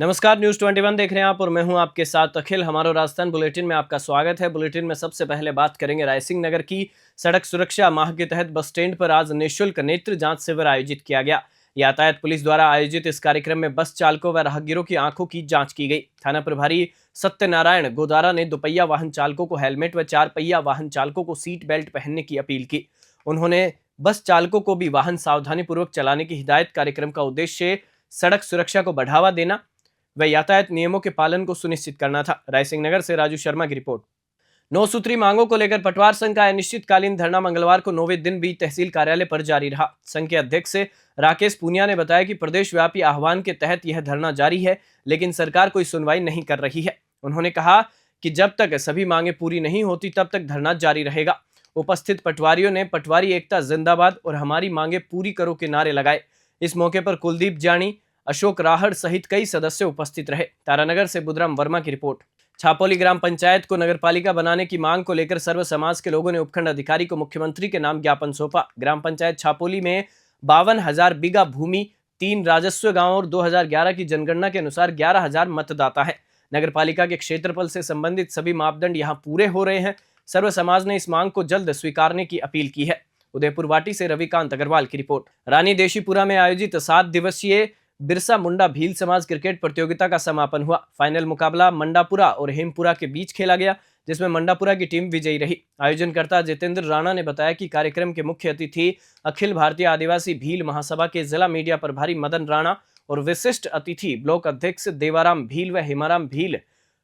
नमस्कार, न्यूज 21 देख रहे हैं आप और मैं हूं आपके साथ अखिल। हमारा राजस्थान बुलेटिन में आपका स्वागत है। बुलेटिन में सबसे पहले बात करेंगे रायसिंह नगर की। सड़क सुरक्षा माह के तहत बस स्टैंड पर आज निःशुल्क नेत्र जांच शिविर आयोजित किया गया। यातायात पुलिस द्वारा आयोजित इस कार्यक्रम में बस चालकों व राहगीरों की आंखों की जांच की गई। थाना प्रभारी सत्यनारायण गोदारा ने दुपहिया वाहन चालकों को हेलमेट व चार पहिया वाहन चालकों को सीट बेल्ट पहनने की अपील की। उन्होंने बस चालकों को भी वाहन सावधानी पूर्वक चलाने की हिदायत। कार्यक्रम का उद्देश्य सड़क सुरक्षा को बढ़ावा देना व यातायात नियमों के पालन को सुनिश्चित करना था। रायसिंह नगर से राजू शर्मा की रिपोर्ट। 9 सूत्री मांगों को लेकर पटवार संघ का अनिश्चितकालीन धरना मंगलवार को 9वें दिन भी तहसील कार्यालय पर जारी रहा। संघ के अध्यक्ष राकेश पूनिया ने बताया कि प्रदेश व्यापी आह्वान के तहत यह धरना जारी है, लेकिन सरकार कोई सुनवाई नहीं कर रही है। उन्होंने कहा कि जब तक सभी मांगे पूरी नहीं होती तब तक धरना जारी रहेगा। उपस्थित पटवारियों ने पटवारी एकता जिंदाबाद और हमारी मांगे पूरी करो के नारे लगाए। इस मौके पर कुलदीप जानी, अशोक राहड़ सहित कई सदस्य उपस्थित रहे। तारानगर से बुधराम वर्मा की रिपोर्ट। छापोली ग्राम पंचायत को नगरपालिका बनाने की मांग को लेकर सर्व समाज के लोगों ने उपखंड अधिकारी को मुख्यमंत्री के नाम ज्ञापन सौंपा। ग्राम पंचायत छापोली में 52,000 बीघा भूमि, 3 राजस्व गांव और 2011 की जनगणना के अनुसार 11,000 मतदाता है। नगरपालिका के क्षेत्रफल से संबंधित सभी मापदंड यहां पूरे हो रहे हैं। सर्व समाज ने इस मांग को जल्द स्वीकारने की अपील की है। उदयपुर वाटी से रविकांत अग्रवाल की रिपोर्ट। रानी देशीपुरा में आयोजित 7 दिवसीय बिरसा मुंडा भील समाज क्रिकेट प्रतियोगिता का समापन हुआ। फाइनल मुकाबला मंडापुरा और हेमपुरा के बीच खेला गया, जिसमें मंडापुरा की टीम विजयी रही। आयोजनकर्ता जितेंद्र राणा ने बताया कि कार्यक्रम के मुख्य अतिथि अखिल भारतीय आदिवासी भील महासभा के जिला मीडिया प्रभारी मदन राणा और विशिष्ट अतिथि ब्लॉक अध्यक्ष देवाराम भील व हेमाराम भील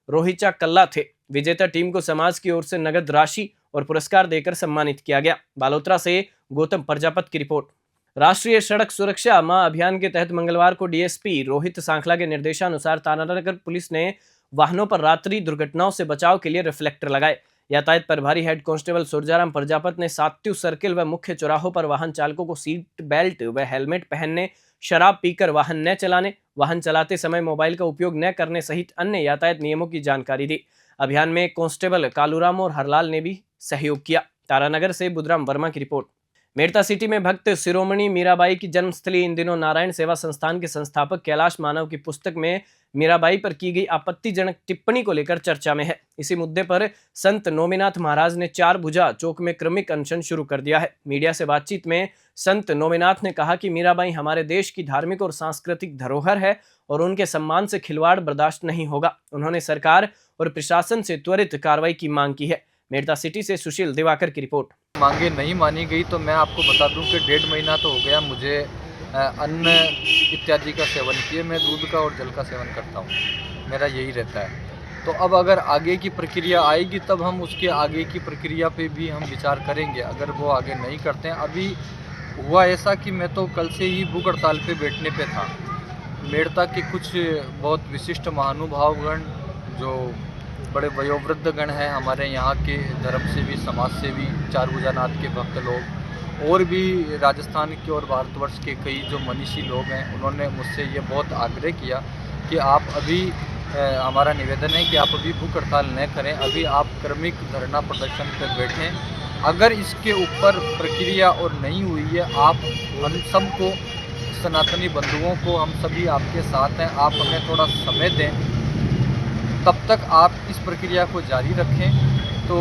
रोहिचा कल्ला थे। विजेता टीम को समाज की ओर से नगद राशि और पुरस्कार देकर सम्मानित किया गया। बालोतरा से गौतम प्रजापत की रिपोर्ट। राष्ट्रीय सड़क सुरक्षा माह अभियान के तहत मंगलवार को डीएसपी रोहित सांखला के निर्देशानुसार तारानगर पुलिस ने वाहनों पर रात्रि दुर्घटनाओं से बचाव के लिए रिफ्लेक्टर लगाए। यातायात प्रभारी हेड कांस्टेबल सुरजाराम प्रजापत ने सात्यु सर्किल व मुख्य चौराहों पर वाहन चालकों को सीट बेल्ट व हेलमेट पहनने, शराब पीकर वाहन न चलाने, वाहन चलाते समय मोबाइल का उपयोग न करने सहित अन्य यातायात नियमों की जानकारी दी। अभियान में कांस्टेबल कालूराम और हरलाल ने भी सहयोग किया। तारानगर से बुधराम वर्मा की रिपोर्ट। मेड़ता सिटी में भक्त शिरोमणि मीराबाई की जन्मस्थली इन दिनों नारायण सेवा संस्थान के संस्थापक कैलाश मानव की पुस्तक में मीराबाई पर की गई आपत्तिजनक टिप्पणी को लेकर चर्चा में है। इसी मुद्दे पर संत नोमीनाथ महाराज ने 4 भुजा चौक में क्रमिक अनशन शुरू कर दिया है। मीडिया से बातचीत में संत नोमीनाथ ने कहा कि मीराबाई हमारे देश की धार्मिक और सांस्कृतिक धरोहर है और उनके सम्मान से खिलवाड़ बर्दाश्त नहीं होगा। उन्होंने सरकार और प्रशासन से त्वरित कार्रवाई की मांग की है। मेड़ता सिटी से सुशील दिवाकर की रिपोर्ट। मांगे नहीं मानी गई तो मैं आपको बता दूं कि 1.5 महीना तो हो गया मुझे अन्न इत्यादि का सेवन किए। मैं दूध का और जल का सेवन करता हूं, मेरा यही रहता है। तो अब अगर आगे की प्रक्रिया आएगी तब हम उसके आगे की प्रक्रिया पे भी हम विचार करेंगे। अगर वो आगे नहीं करते हैं, अभी हुआ ऐसा कि मैं तो कल से ही भूख हड़ताल पे बैठने पे था। मेड़ता के कुछ बहुत विशिष्ट महानुभावगण जो बड़े वयोवृद्ध गण हैं, हमारे यहाँ के धर्म से भी, समाज से भी, चारभुजानाथ के भक्त लोग और भी राजस्थान के और भारतवर्ष के कई जो मनीषी लोग हैं, उन्होंने मुझसे ये बहुत आग्रह किया कि आप अभी हमारा निवेदन है कि आप अभी भूख हड़ताल न करें, अभी आप क्रमिक धरना प्रदर्शन पर बैठें। अगर इसके ऊपर प्रक्रिया और नहीं हुई है, आप हम सबको, सनातनी बंधुओं को, हम सभी आपके साथ हैं, आप हमें थोड़ा समय दें, तब तक आप इस प्रक्रिया को जारी रखें। तो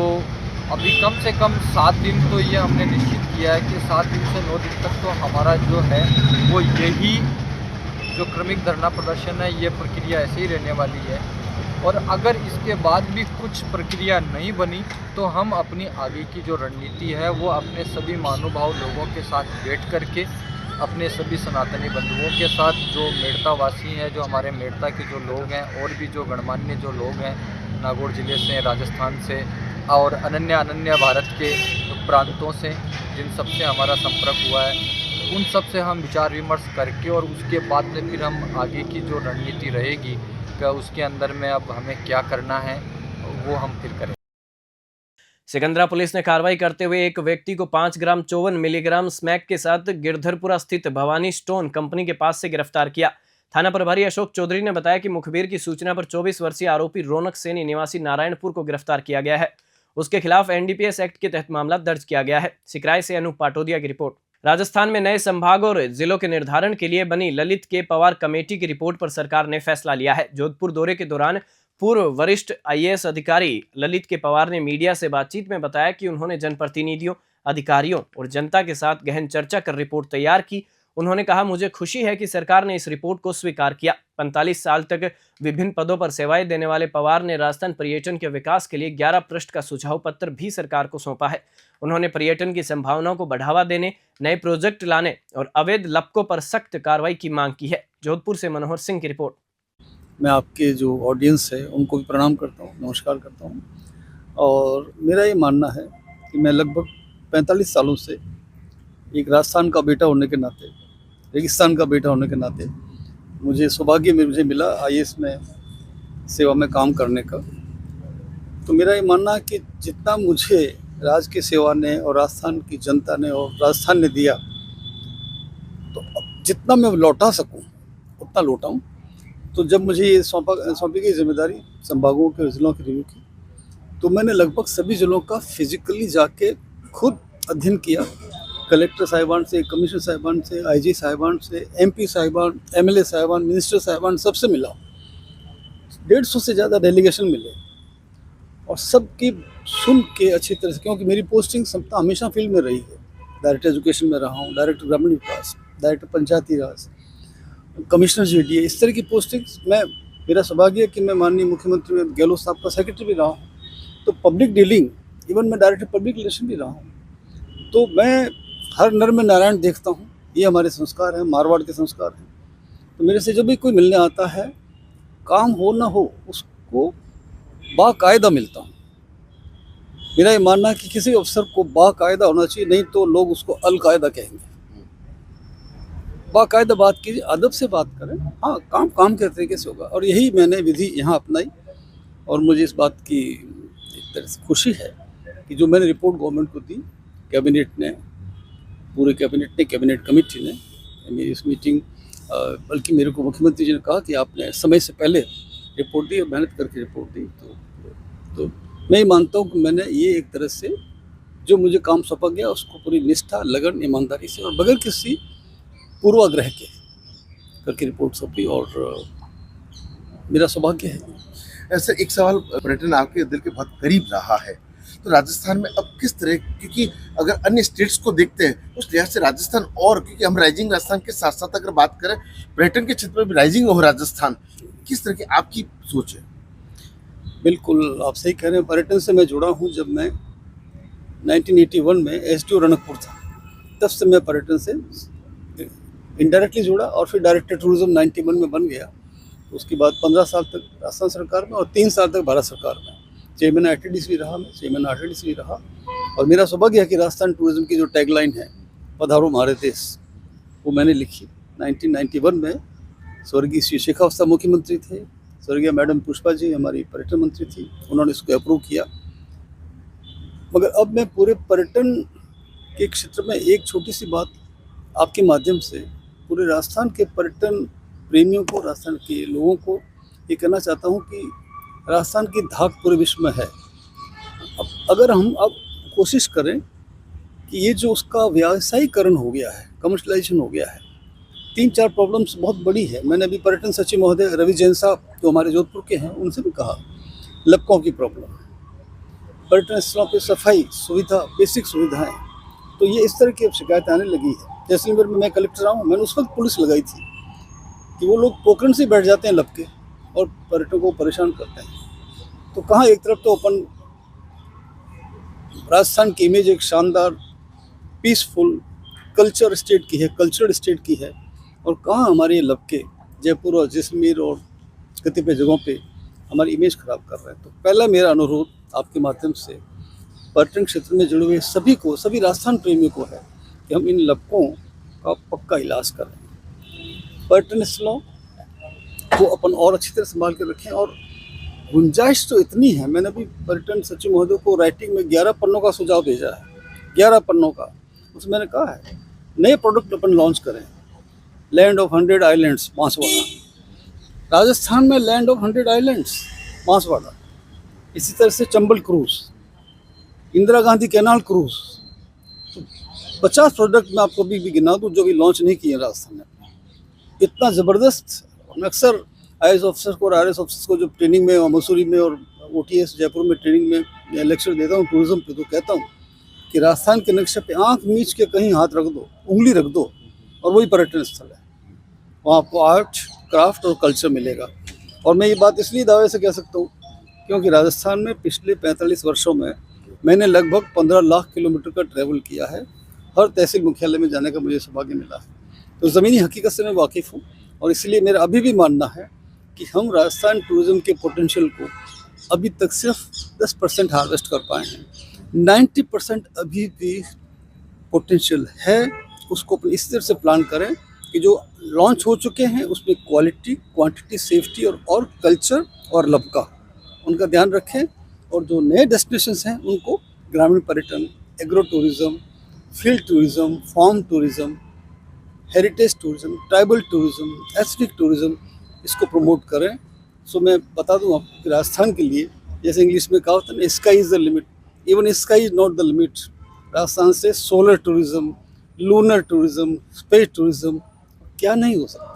अभी कम से कम 7 दिन तो ये हमने निश्चित किया है कि 7 दिन से 9 दिन तक तो हमारा जो है वो यही जो क्रमिक धरना प्रदर्शन है, ये प्रक्रिया ऐसे ही रहने वाली है। और अगर इसके बाद भी कुछ प्रक्रिया नहीं बनी तो हम अपनी आगे की जो रणनीति है वो अपने सभी महानुभाव लोगों के साथ बैठ करके, अपने सभी सनातनी बंधुओं के साथ, जो मेड़ता वासी हैं, जो हमारे मेड़ता के जो लोग हैं और भी जो गणमान्य जो लोग हैं नागौर ज़िले से, राजस्थान से और अनन्य भारत के प्रांतों से, जिन सब से हमारा संपर्क हुआ है, उन सब से हम विचार विमर्श करके और उसके बाद में फिर हम आगे की जो रणनीति रहेगी कि उसके अंदर में अब हमें क्या करना है वो हम फिर करें। सिकंदरा पुलिस ने कार्रवाई करते हुए एक व्यक्ति को 5 ग्राम 54 मिलीग्राम स्मैक के साथ गिरधरपुरा स्थित भवानी स्टोन कंपनी के पास से गिरफ्तार किया। थाना प्रभारी अशोक चौधरी ने बताया कि मुखबिर की सूचना पर 24 वर्षीय आरोपी रौनक सैनी निवासी नारायणपुर को गिरफ्तार किया गया है। उसके खिलाफ एनडीपीएस एक्ट के तहत मामला दर्ज किया गया है। सिकराय से अनूप पाटोदिया की रिपोर्ट। राजस्थान में नए संभागों और जिलों के निर्धारण के लिए बनी ललित के पवार कमेटी की रिपोर्ट पर सरकार ने फैसला लिया है। जोधपुर दौरे के दौरान पूर्व वरिष्ठ आईएएस अधिकारी ललित के पवार ने मीडिया से बातचीत में बताया कि उन्होंने जनप्रतिनिधियों, अधिकारियों और जनता के साथ गहन चर्चा कर रिपोर्ट तैयार की। उन्होंने कहा, मुझे खुशी है कि सरकार ने इस रिपोर्ट को स्वीकार किया। 45 साल तक विभिन्न पदों पर सेवाएं देने वाले पवार ने राजस्थान पर्यटन के विकास के लिए 11 पृष्ठ का सुझाव पत्र भी सरकार को सौंपा है। उन्होंने पर्यटन की संभावनाओं को बढ़ावा देने, नए प्रोजेक्ट लाने और अवैध लपकों पर सख्त कार्रवाई की मांग की है। जोधपुर से मनोहर सिंह की रिपोर्ट। मैं आपके जो ऑडियंस है उनको भी प्रणाम करता हूँ, नमस्कार करता हूँ। और मेरा ये मानना है कि मैं लगभग 45 सालों से एक राजस्थान का बेटा होने के नाते, रेगिस्तान का बेटा होने के नाते मुझे सौभाग्य मुझे मिला आईएएस में सेवा में काम करने का। तो मेरा ये मानना है कि जितना मुझे राज्य की सेवा ने और राजस्थान की जनता ने और राजस्थान ने दिया, तो जितना मैं लौटा सकूं उतना लौटाऊं। तो जब मुझे ये सौंपी गई जिम्मेदारी संभागों के जिलों की रिव्यू की, तो मैंने लगभग सभी जिलों का फिजिकली जाके खुद अध्ययन किया। कलेक्टर साहिबान से, कमिश्नर साहिबान से, आईजी साहिबान से, एमपी साहिबान, एमएलए साहिबान, मिनिस्टर साहिबान, सबसे मिला। 150 से ज़्यादा डेलीगेशन मिले और सबकी सुन के अच्छी तरह से, क्योंकि मेरी पोस्टिंग सबका हमेशा फील्ड में रही है। डायरेक्टर एजुकेशन में रहा हूँ, डायरेक्टर ग्रामीण विकास, डायरेक्टर पंचायती राज, कमिश्नर जेडीए, इस तरह की पोस्टिंग्स में मेरा सौभाग्य है कि मैं माननीय मुख्यमंत्री गहलोत साहब का सेक्रेटरी भी रहा हूँ। तो पब्लिक डीलिंग, इवन मैं डायरेक्टर पब्लिक रिलेशन भी रहा हूँ। तो मैं हर नर में नारायण देखता हूँ, ये हमारे संस्कार हैं, मारवाड़ के संस्कार हैं। तो मेरे से जब भी कोई मिलने आता है, काम हो ना हो उसको बाकायदा मिलता हूँ। मेरा ये मानना है कि किसी अफसर को बाकायदा होना चाहिए, नहीं तो लोग उसको अलकायदा कहेंगे। बाकायदा बात कीजिए, अदब से बात करें। हाँ, काम के तरीके से होगा। और यही मैंने विधि यहाँ अपनाई और मुझे इस बात की एक तरह से खुशी है कि जो मैंने रिपोर्ट गवर्नमेंट को दी, कैबिनेट ने, पूरे कैबिनेट कमेटी ने मेरी इस मीटिंग, बल्कि मेरे को मुख्यमंत्री जी ने कहा कि आपने समय से पहले रिपोर्ट दी और मेहनत करके रिपोर्ट दी। तो मैं ये मानता हूँ कि मैंने ये एक तरह से जो मुझे काम सौंपा गया उसको पूरी निष्ठा, लगन, ईमानदारी से और बगैर किसी पूर्वाग्रह के करके रिपोर्ट सौंपी और मेरा सौभाग्य है। ऐसे एक सवाल, पर्यटन आपके दिल के बहुत करीब रहा है, तो राजस्थान में अब किस तरह, क्योंकि अगर अन्य स्टेट्स को देखते हैं उस लिहाज से राजस्थान, और क्योंकि हम राइजिंग राजस्थान के साथ साथ अगर बात करें पर्यटन के क्षेत्र में भी राइजिंग हो राजस्थान, किस तरह की आपकी सोच है? बिल्कुल आप सही कह रहे हैं। पर्यटन से मैं जुड़ा हूँ। जब मैं 1981 में एसडीओ रणकपुर था, तब से मैं पर्यटन से इनडायरेक्टली जुड़ा और फिर डायरेक्टर टूरिज्म 91 में बन गया। उसके बाद 15 साल तक राजस्थान सरकार में और 3 साल तक भारत सरकार में चेयरमैन आईटीडीसी भी रहा, मैं चेयरमैन आरटीडीसी भी रहा। और मेरा सौभाग्य है कि राजस्थान टूरिज्म की जो टैगलाइन है, पधारो हमारे देश, वो मैंने लिखी 1991 में। स्वर्गीय श्री शेखावत मुख्यमंत्री थे, स्वर्गीय मैडम पुष्पा जी हमारी पर्यटन मंत्री थी, उन्होंने इसको अप्रूव किया। मगर अब मैं पूरे पर्यटन के क्षेत्र में एक छोटी सी बात आपके माध्यम से पूरे राजस्थान के पर्यटन प्रेमियों को, राजस्थान के लोगों को ये कहना चाहता हूँ कि राजस्थान की धाक पूरे विश्व में है। अब अगर हम अब कोशिश करें कि ये जो उसका व्यावसायीकरण हो गया है, कमर्शलाइजेशन हो गया है, 3-4 प्रॉब्लम्स बहुत बड़ी है। मैंने अभी पर्यटन सचिव महोदय रवि जैन साहब जो हमारे जोधपुर के हैं उनसे भी कहा, लपकों की प्रॉब्लम, पर्यटन स्थलों पर सफाई सुविधा, बेसिक सुविधाएं, तो ये इस तरह की अब शिकायतें आने लगी है। जैसलमेर में मैं कलेक्टर रहा हूँ, मैंने उस वक्त पुलिस लगाई थी कि वो लोग पोखरण से बैठ जाते हैं लपके और पर्यटकों को परेशान करते हैं। तो कहाँ एक तरफ तो अपन राजस्थान की इमेज एक शानदार पीसफुल कल्चरल स्टेट की है, और कहाँ हमारे ये लपके जयपुर और जैसलमेर और कतिपय जगहों पे हमारी इमेज खराब कर रहे हैं। तो पहला मेरा अनुरोध आपके माध्यम से पर्यटन क्षेत्र में जुड़े हुए सभी को, सभी राजस्थान प्रेमियों को है कि हम इन लपकों का पक्का इलाज करें, पर्यटन स्थलों को अपन और अच्छी तरह संभाल कर रखें। और गुंजाइश तो इतनी है, मैंने अभी पर्यटन सचिव महोदय को राइटिंग में 11 पन्नों का सुझाव भेजा है, 11 पन्नों का। उसमें मैंने कहा है नए प्रोडक्ट अपन लॉन्च करें। Land of 100 islands Banswara, Rajasthan में लैंड ऑफ 100 आइलैंड्स बांसवाड़ा। इसी तरह से Chambal cruise, Indira Gandhi canal cruise, तो 50 प्रोडक्ट मैं आपको अभी भी गिना दूँ जो भी लॉन्च नहीं किए राजस्थान में। इतना ज़बरदस्त। मैं अक्सर IAS ऑफिसर को और RS ऑफिसर को जब ट्रेनिंग में मसूरी में और OTS जयपुर में ट्रेनिंग में लेक्चर देता हूँ टूरिज्म पे, तो कहता हूँ कि राजस्थान के नक्शे पे आँख मीच के कहीं हाथ रख दो, उंगली रख दो, और वही पर्यटन स्थल है। वहाँ आपको आर्ट, क्राफ्ट और कल्चर मिलेगा। और मैं ये बात इसलिए दावे से कह सकता हूँ क्योंकि राजस्थान में पिछले 45 वर्षों में मैंने लगभग 15 लाख किलोमीटर का ट्रैवल किया है। हर तहसील मुख्यालय में जाने का मुझे सौभाग्य मिला है। तो ज़मीनी हकीकत से मैं वाकिफ़ हूँ, और इसलिए मेरा अभी भी मानना है कि हम राजस्थान टूरिज़्म के पोटेंशियल को अभी तक सिर्फ 10% हार्वेस्ट कर पाए हैं। 90% अभी भी पोटेंशियल है। उसको इस तरह से प्लान करें कि जो लॉन्च हो चुके हैं उसमें क्वालिटी, क्वांटिटी, सेफ्टी और कल्चर और लबका उनका ध्यान रखें, और जो नए डेस्टिनेशंस हैं उनको ग्रामीण पर्यटन, agro tourism, field tourism, farm tourism, heritage tourism, tribal tourism, ethnic tourism, इसको प्रमोट करें। सो मैं बता दूं आपको कि राजस्थान के लिए, जैसे इंग्लिश में कहा होता है ना, sky is the limit, even sky is not the limit. Rajasthan से solar tourism, lunar tourism, space tourism क्या नहीं हो सकता।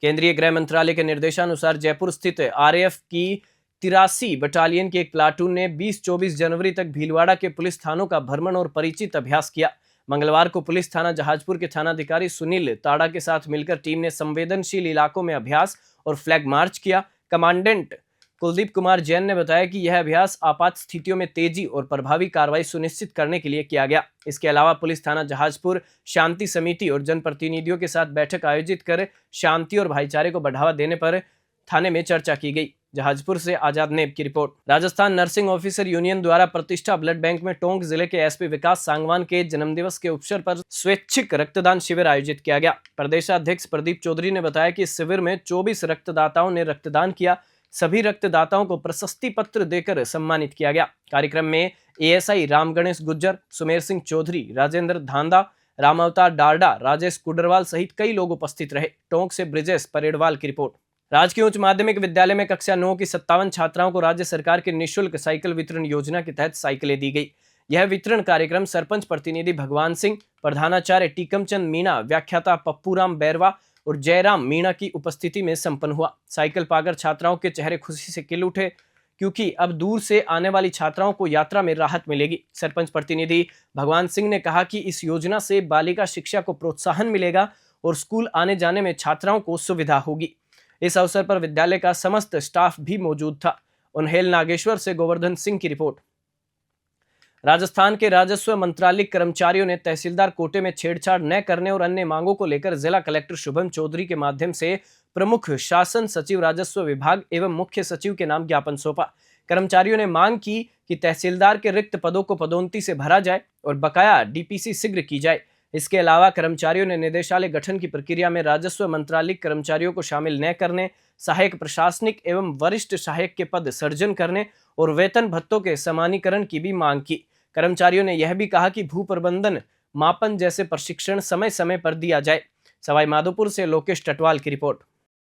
केंद्रीय गृह मंत्रालय के निर्देशानुसार जयपुर स्थित RAF की 83 बटालियन की एक प्लाटून ने 20-24 जनवरी तक भीलवाड़ा के पुलिस थानों का भ्रमण और परिचित अभ्यास किया। मंगलवार को पुलिस थाना जहाजपुर के थानाधिकारी सुनील ताड़ा के साथ मिलकर टीम ने संवेदनशील इलाकों में अभ्यास और फ्लैग मार्च किया। कमांडेंट कुलदीप कुमार जैन ने बताया कि यह अभ्यास आपात स्थितियों में तेजी और प्रभावी कार्रवाई सुनिश्चित करने के लिए किया गया। इसके अलावा पुलिस थाना जहाजपुर शांति समिति और जनप्रतिनिधियों के साथ बैठक आयोजित कर शांति और भाईचारे को बढ़ावा देने पर थाने में चर्चा की गई। जहाजपुर से आजाद नेब की report. Rajasthan nursing officer union द्वारा प्रतिष्ठा ब्लड बैंक में टोंक जिले के SP विकास सांगवान के जन्मदिवस के अवसर पर स्वैच्छिक रक्तदान शिविर आयोजित किया गया। प्रदेशाध्यक्ष प्रदीप चौधरी ने बताया कि इस शिविर में 24 रक्तदाताओं ने रक्तदान किया। सभी रक्तदाताओं को प्रशस्ति पत्र देकर सम्मानित किया गया। कार्यक्रम में ASI राम गणेश गुज्जर, सुमेर सिंह चौधरी, राजेंद्र धांधा, राम अवतार डारडा, राजेश कुडरवाल सहित कई लोग उपस्थित रहे। टोंक से ब्रिजेश परेडवाल की रिपोर्ट। राजकीय उच्च माध्यमिक विद्यालय में कक्षा 9 की 57 छात्राओं को राज्य सरकार के निःशुल्क साइकिल वितरण योजना के तहत साइकिलें दी गई। यह वितरण कार्यक्रम सरपंच प्रतिनिधि भगवान सिंह, प्रधानाचार्य टीकमचंद मीणा, व्याख्याता पप्पूराम बैरवा और जयराम मीणा की उपस्थिति में संपन्न हुआ। साइकिल पाकर छात्राओं के चेहरे खुशी से खिल उठे, क्योंकि अब दूर से आने वाली छात्राओं को यात्रा में राहत मिलेगी। सरपंच प्रतिनिधि भगवान सिंह ने कहा कि इस योजना से बालिका शिक्षा को प्रोत्साहन मिलेगा और स्कूल आने जाने में छात्राओं को सुविधा होगी। इस अवसर पर विद्यालय का समस्त स्टाफ भी मौजूद था। उन्हेल नागेश्वर से गोवर्धन सिंह की रिपोर्ट। राजस्थान के राजस्व मंत्रालय कर्मचारियों ने तहसीलदार कोटे में छेड़छाड़ न करने और अन्य मांगों को लेकर जिला कलेक्टर शुभम चौधरी के माध्यम से प्रमुख शासन सचिव राजस्व विभाग एवं मुख्य सचिव के नाम ज्ञापन सौंपा। कर्मचारियों ने मांग की कि तहसीलदार के रिक्त पदों को पदोन्नति से भरा जाए और बकाया DPC शीघ्र की जाए। इसके अलावा कर्मचारियों ने निदेशालय गठन की प्रक्रिया में राजस्व मंत्रालय कर्मचारियों को शामिल न करने, सहायक प्रशासनिक एवं वरिष्ठ सहायक के पद सृजन करने और वेतन भत्तों के समानीकरण की भी मांग की। कर्मचारियों ने यह भी कहा कि भू प्रबंधन, मापन जैसे प्रशिक्षण समय समय पर दिया जाए। सवाई माधोपुर से लोकेश टटवाल की रिपोर्ट।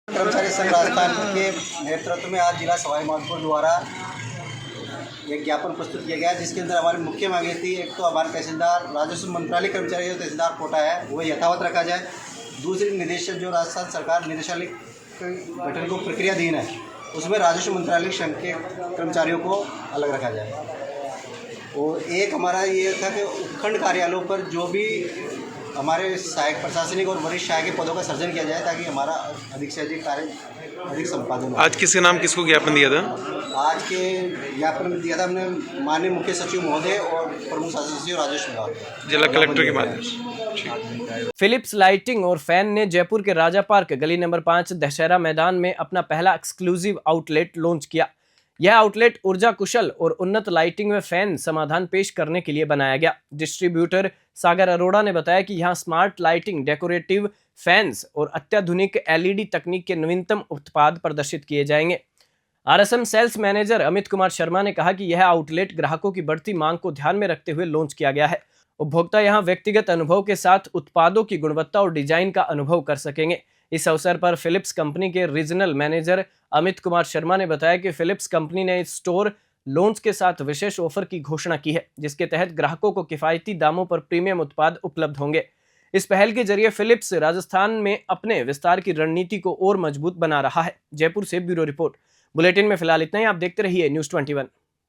कर्मचारी संघ राजस्थान के नेतृत्व में आज जिला सवाई माधोपुर द्वारा एक ज्ञापन प्रस्तुत किया गया, जिसके अंदर हमारी मुख्य मांगे थी, एक तो हमारे तहसीलदार राजस्व मंत्रालय कर्मचारी जो तहसीलदार कोटा है वो यथावत रखा जाए। दूसरी निदेशक जो राजस्थान सरकार निदेशालय गठन को प्रक्रियाधीन है उसमें राजस्व मंत्रालय संघ के कर्मचारियों को अलग रखा जाए। और एक हमारा ये था कि उपखंड कार्यालयों पर जो भी हमारे सहायक प्रशासनिक और वरिष्ठ सहायक के पदों का सृजन किया जाए ताकि हमारा अधिक से अधिक कार्य अधिक संपादन हो। आज किसके नाम किसको ज्ञापन दिया था? आज के ज्ञापन में दिया था हमने माननीय मुख्य सचिव महोदय और प्रमुख शासन सचिव राजेश विभाग जिला कलेक्टर के माध्यम से। फिलिप्स लाइटिंग और फैन ने जयपुर के राजा पार्क गली नंबर 5 दशहरा मैदान में अपना पहला एक्सक्लूसिव आउटलेट लॉन्च किया। यह आउटलेट ऊर्जा कुशल और उन्नत लाइटिंग में फैन समाधान पेश करने के लिए बनाया गया। डिस्ट्रीब्यूटर सागर अरोड़ा ने बताया कि यहां स्मार्ट लाइटिंग, डेकोरेटिव फैंस और अत्याधुनिक LED तकनीक के नवीनतम उत्पाद प्रदर्शित किए जाएंगे। RSM sales manager Amit Kumar Sharma ने कहा कि यह आउटलेट ग्राहकों की बढ़ती मांग को ध्यान में रखते हुए लॉन्च किया गया है। उपभोक्ता यहां व्यक्तिगत अनुभव के साथ उत्पादों की गुणवत्ता और डिजाइन का अनुभव कर सकेंगे। इस अवसर पर फिलिप्स कंपनी के रीजनल मैनेजर अमित कुमार शर्मा ने बताया कि फिलिप्स कंपनी ने इस स्टोर लोन्स के साथ विशेष ऑफर की घोषणा की है, जिसके तहत ग्राहकों को किफायती दामों पर प्रीमियम उत्पाद उपलब्ध होंगे। इस पहल के जरिए फिलिप्स राजस्थान में अपने विस्तार की रणनीति को और मजबूत बना रहा है। जयपुर से ब्यूरो रिपोर्ट। बुलेटिन में फिलहाल इतना ही। आप देखते रहिए News 21।